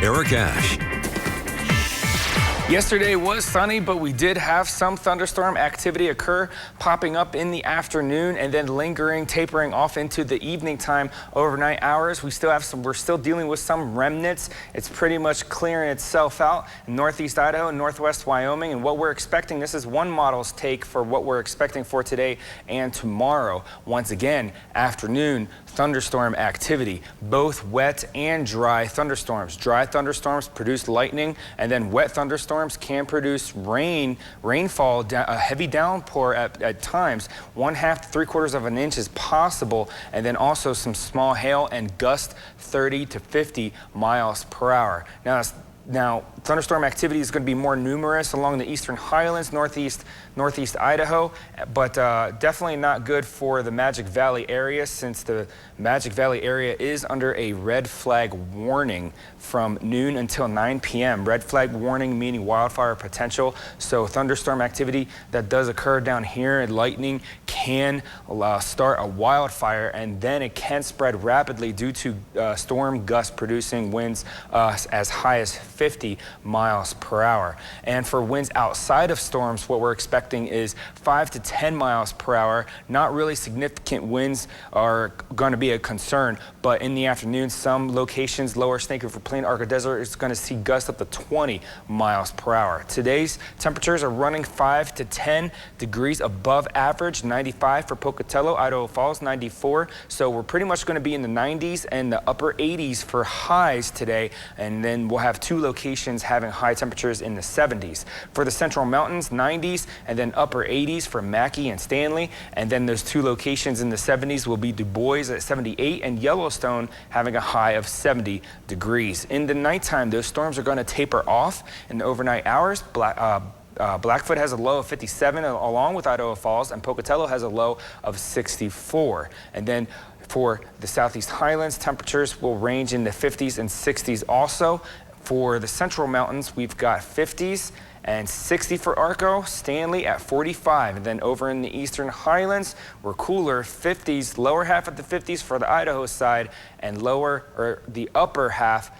Eric Ash. Yesterday was sunny, but we did have some thunderstorm activity occur, popping up in the afternoon and then lingering, tapering off into the evening time, overnight hours. We're still dealing with some remnants. It's pretty much clearing itself out in northeast Idaho and northwest Wyoming. And what we're expecting, this is one model's take for what we're expecting for today and tomorrow. Once again, afternoon thunderstorm activity, both wet and dry thunderstorms. Dry thunderstorms produce lightning, and then wet thunderstorms can produce rainfall, a heavy downpour at times. 1/2 to 3/4 of an inch is possible, and then also some small hail and gust 30 to 50 miles per hour. Now, thunderstorm activity is going to be more numerous along the eastern highlands, northeast Idaho, but definitely not good for the Magic Valley area, since the Magic Valley area is under a red flag warning from noon until 9 p.m. Red flag warning meaning wildfire potential. So thunderstorm activity that does occur down here, and lightning can start a wildfire, and then it can spread rapidly due to storm gusts producing winds as high as 50 miles per hour. And for winds outside of storms, what we're expecting is 5 to 10 miles per hour. Not really significant winds are going to be a concern, but in the afternoon, some locations, lower Snake River Plain, Arca Desert, is going to see gusts up to 20 miles per hour. Today's temperatures are running 5 to 10 degrees above average, 95 for Pocatello, Idaho Falls, 94. So we're pretty much going to be in the 90s and the upper 80s for highs today, and then we'll have two locations having high temperatures in the 70s. For the Central Mountains, 90s, and then upper 80s for Mackay and Stanley. And then those two locations in the 70s will be Du Bois at 78 and Yellowstone having a high of 70 degrees. In the nighttime, those storms are going to taper off in the overnight hours. Blackfoot has a low of 57 along with Idaho Falls, and Pocatello has a low of 64. And then for the southeast highlands, temperatures will range in the 50s and 60s also. For the Central Mountains, we've got 50s and 60 for Arco, Stanley at 45. And then over in the eastern highlands, we're cooler, 50s, lower half of the 50s for the Idaho side, and the upper half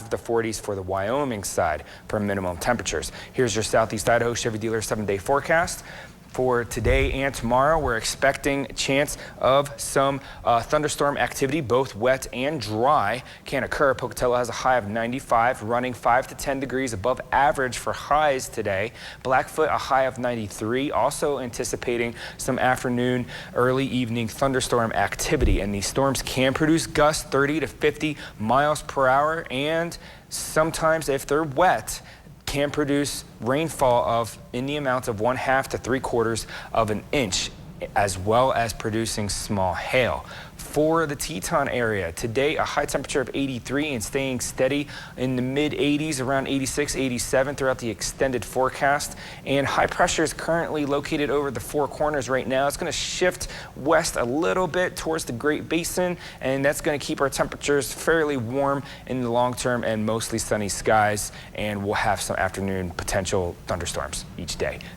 of the 40s for the Wyoming side for minimum temperatures. Here's your Southeast Idaho Chevy dealer 7-day forecast. For today and tomorrow, we're expecting a chance of some thunderstorm activity, both wet and dry, can occur. Pocatello has a high of 95, running 5 to 10 degrees above average for highs today. Blackfoot, a high of 93, also anticipating some afternoon, early evening thunderstorm activity. And these storms can produce gusts 30 to 50 miles per hour, and sometimes, if they're wet, can produce rainfall in the amount of 1/2 to 3/4 of an inch, as well as producing small hail. For the Teton area, today a high temperature of 83 and staying steady in the mid 80s, around 86, 87 throughout the extended forecast. And high pressure is currently located over the Four Corners right now. It's going to shift west a little bit towards the Great Basin, and that's going to keep our temperatures fairly warm in the long term and mostly sunny skies. And we'll have some afternoon potential thunderstorms each day.